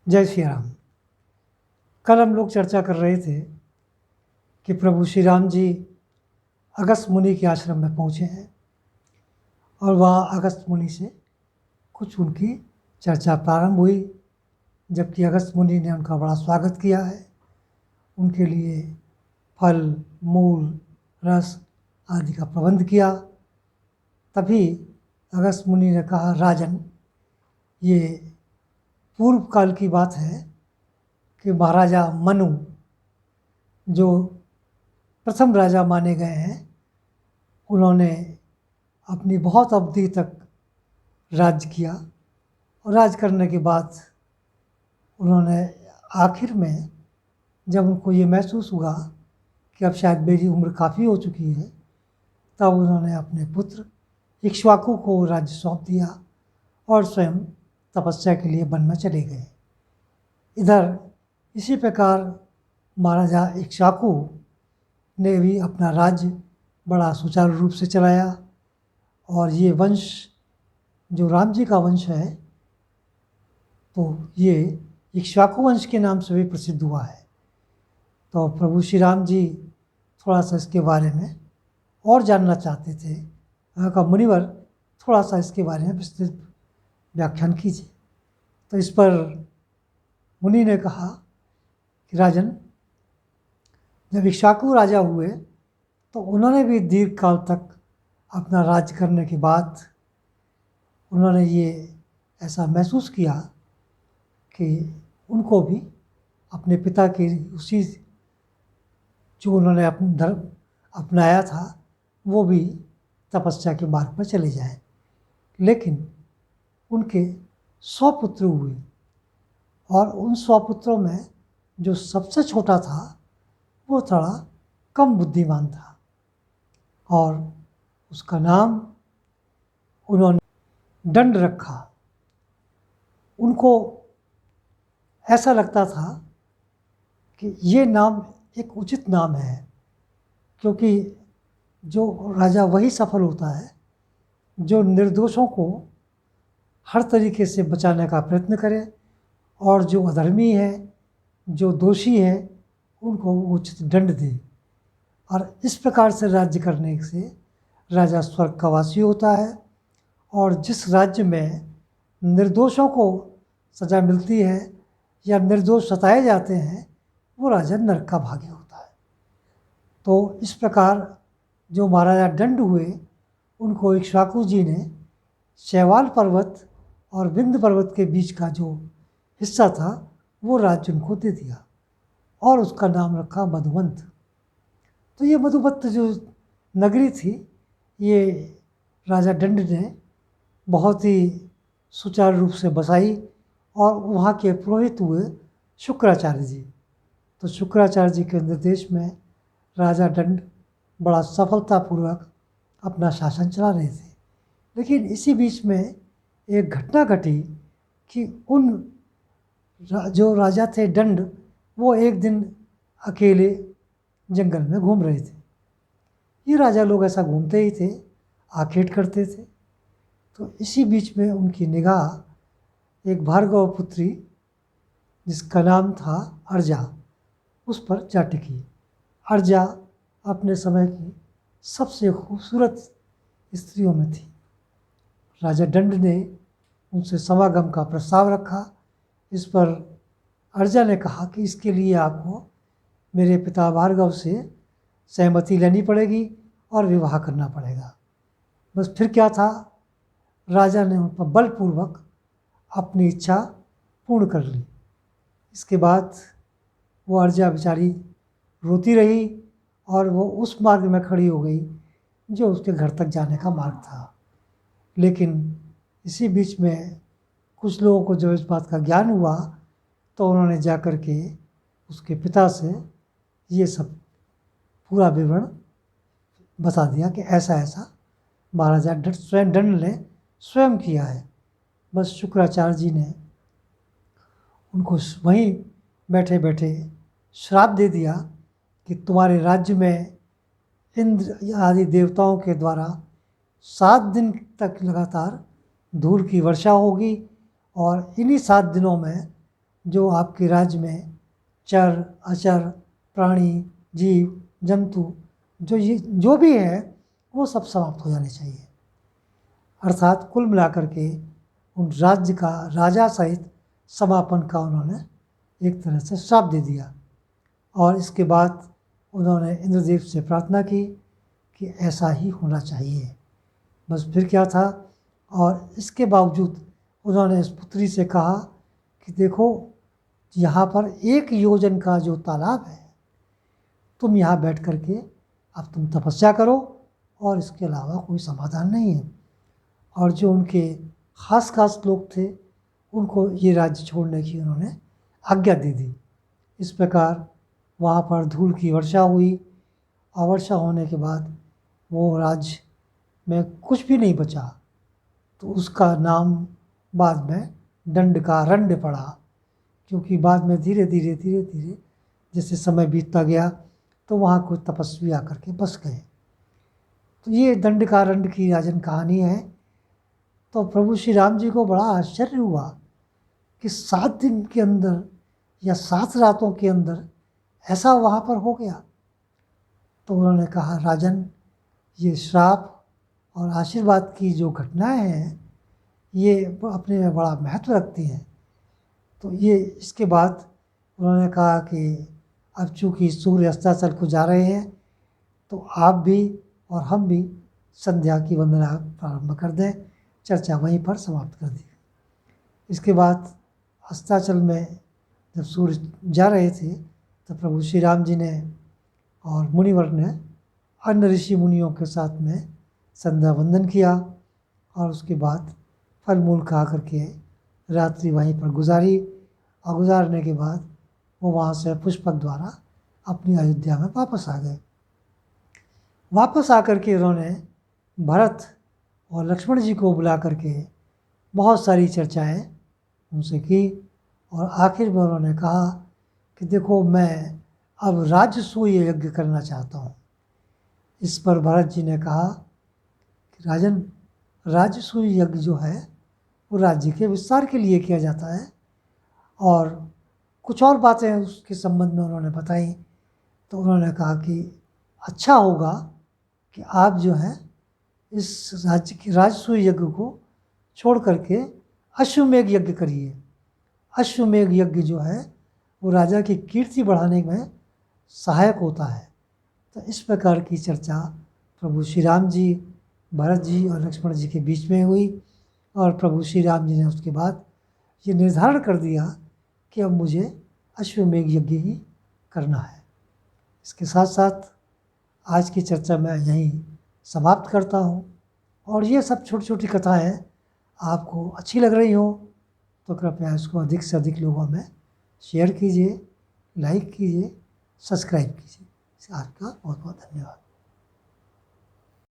जय श्री राम। कल हम लोग चर्चा कर रहे थे कि प्रभु श्री राम जी अगस्त मुनि के आश्रम में पहुँचे हैं और वहाँ अगस्त मुनि से कुछ उनकी चर्चा प्रारंभ हुई, जबकि अगस्त मुनि ने उनका बड़ा स्वागत किया है। उनके लिए फल, मूल, रस आदि का प्रबंध किया। तभी अगस्त मुनि ने कहा, राजन, ये पूर्व काल की बात है कि महाराजा मनु, जो प्रथम राजा माने गए हैं, उन्होंने अपनी बहुत अवधि तक राज्य किया और राज करने के बाद उन्होंने आखिर में जब उनको ये महसूस हुआ कि अब शायद मेरी उम्र काफ़ी हो चुकी है, तब उन्होंने अपने पुत्र इक्ष्वाकु को राज्य सौंप दिया और स्वयं तपस्या के लिए वन में चले गए। इधर इसी प्रकार महाराजा इक्ष्वाकु ने भी अपना राज्य बड़ा सुचारू रूप से चलाया और ये वंश जो राम जी का वंश है, तो ये इक्ष्वाकु वंश के नाम से भी प्रसिद्ध हुआ है। तो प्रभु श्री राम जी थोड़ा सा इसके बारे में और जानना चाहते थे। वहाँ का मुनिवर थोड़ा सा इसके बारे में विस्तृत व्याख्यान कीजिए। तो इस पर मुनि ने कहा कि राजन, जब इक्ष्वाकु राजा हुए तो उन्होंने भी दीर्घ काल तक अपना राज्य करने के बाद उन्होंने ये ऐसा महसूस किया कि उनको भी अपने पिता की उसी जो उन्होंने अपना धर्म अपनाया था वो भी तपस्या के मार्ग पर चले जाएं। लेकिन उनके 100 पुत्र हुए और उन 100 पुत्रों में जो सबसे छोटा था वो थोड़ा कम बुद्धिमान था और उसका नाम उन्होंने दंड रखा। उनको ऐसा लगता था कि ये नाम एक उचित नाम है, क्योंकि जो राजा वही सफल होता है जो निर्दोषों को हर तरीके से बचाने का प्रयत्न करे और जो अधर्मी है, जो दोषी है, उनको उचित दंड दे। और इस प्रकार से राज्य करने से राजा स्वर्ग का वासी होता है और जिस राज्य में निर्दोषों को सज़ा मिलती है या निर्दोष सताए जाते हैं, वो राजा नरक का भागी होता है। तो इस प्रकार जो महाराजा दंड हुए, उनको इक्ष्वाकु जी ने शैवाल पर्वत और विंध्य पर्वत के बीच का जो हिस्सा था वो राज्य उनको दे दिया और उसका नाम रखा मधुवंत। तो ये मधुवंत जो नगरी थी, ये राजा दंड ने बहुत ही सुचारू रूप से बसाई और वहाँ के पुरोहित हुए शुक्राचार्य जी। तो शुक्राचार्य जी के निर्देश में राजा दंड बड़ा सफलतापूर्वक अपना शासन चला रहे थे। लेकिन इसी बीच में एक घटना घटी कि जो राजा थे दंड, वो एक दिन अकेले जंगल में घूम रहे थे। ये राजा लोग ऐसा घूमते ही थे, आखेट करते थे। तो इसी बीच में उनकी निगाह एक भार्गव पुत्री जिसका नाम था अर्जा, उस पर जा टिकी। अर्जा अपने समय की सबसे खूबसूरत स्त्रियों में थी। राजा दंड ने उनसे समागम का प्रस्ताव रखा। इस पर अर्जा ने कहा कि इसके लिए आपको मेरे पिता भार्गव से सहमति लेनी पड़ेगी और विवाह करना पड़ेगा। बस फिर क्या था, राजा ने उन पर बलपूर्वक अपनी इच्छा पूर्ण कर ली। इसके बाद वो अर्जा बेचारी रोती रही और वो उस मार्ग में खड़ी हो गई जो उसके घर तक जाने का मार्ग था। लेकिन इसी बीच में कुछ लोगों को जब इस बात का ज्ञान हुआ तो उन्होंने जा कर के उसके पिता से ये सब पूरा विवरण बता दिया कि ऐसा ऐसा महाराजा दंड ने स्वयं किया है। बस शुक्राचार्य जी ने उनको वहीं बैठे बैठे श्राप दे दिया कि तुम्हारे राज्य में इंद्र आदि देवताओं के द्वारा 7 दिन तक लगातार धूल की वर्षा होगी और इन्हीं 7 दिनों में जो आपके राज्य में चर अचर प्राणी जीव जंतु जो भी है वो सब समाप्त हो जाने चाहिए। अर्थात कुल मिलाकर के उन राज्य का राजा सहित समापन का उन्होंने एक तरह से श्राप दे दिया। और इसके बाद उन्होंने इंद्रदेव से प्रार्थना की कि ऐसा ही होना चाहिए। बस फिर क्या था, और इसके बावजूद उन्होंने इस पुत्री से कहा कि देखो यहाँ पर 1 योजन का जो तालाब है, तुम यहाँ बैठ कर के अब तुम तपस्या करो और इसके अलावा कोई समाधान नहीं है। और जो उनके खास लोग थे उनको ये राज्य छोड़ने की उन्होंने आज्ञा दे दी। इस प्रकार वहाँ पर धूल की वर्षा हुई और वर्षा होने के बाद वो राज्य में कुछ भी नहीं बचा। तो उसका नाम बाद में दंडकारण्य पड़ा, क्योंकि बाद में धीरे धीरे जैसे समय बीतता गया तो वहाँ कुछ तपस्वी आकर के बस गए। तो ये दंडकारण्य की राजन कहानी है। तो प्रभु श्री राम जी को बड़ा आश्चर्य हुआ कि 7 दिन के अंदर या 7 रातों के अंदर ऐसा वहाँ पर हो गया। तो उन्होंने कहा, राजन, ये श्राप और आशीर्वाद की जो घटनाएं हैं ये अपने में बड़ा महत्व रखती हैं। तो ये इसके बाद उन्होंने कहा कि अब चूँकि सूर्य अस्ताचल को जा रहे हैं तो आप भी और हम भी संध्या की वंदना प्रारंभ कर दें। चर्चा वहीं पर समाप्त कर दी। इसके बाद अस्ताचल में जब सूर्य जा रहे थे तो प्रभु श्री राम जी ने और मुनिवर ने अन्य ऋषि मुनियों के साथ में संध्या वंदन किया और उसके बाद फल मूल खा करके रात्रि वहीं पर गुजारी। और गुजारने के बाद वो वहाँ से पुष्पक द्वारा अपनी अयोध्या में वापस आ गए। वापस आकर के उन्होंने भरत और लक्ष्मण जी को बुला करके बहुत सारी चर्चाएं उनसे की और आखिर में उन्होंने कहा कि देखो, मैं अब राजसूय यज्ञ करना चाहता हूँ। इस पर भरत जी ने कहा कि राजन, राजसूय यज्ञ जो है वो राज्य के विस्तार के लिए किया जाता है। और कुछ और बातें उसके संबंध में उन्होंने बताई। तो उन्होंने कहा कि अच्छा होगा कि आप जो है इस राज्य की राजसूय यज्ञ को छोड़ करके अश्वमेध यज्ञ करिए। अश्वमेध यज्ञ जो है वो राजा की कीर्ति बढ़ाने में सहायक होता है। तो इस प्रकार की चर्चा प्रभु श्री राम जी, भरत जी और लक्ष्मण जी के बीच में हुई। और प्रभु श्री राम जी ने उसके बाद ये निर्धारण कर दिया कि अब मुझे अश्वमेध यज्ञ ही करना है। इसके साथ साथ आज की चर्चा मैं यहीं समाप्त करता हूँ। और ये सब छोटी छोटी कथाएँ आपको अच्छी लग रही हो तो कृपया इसको अधिक से अधिक लोगों में शेयर कीजिए, लाइक कीजिए, सब्सक्राइब कीजिए। आपका बहुत बहुत धन्यवाद।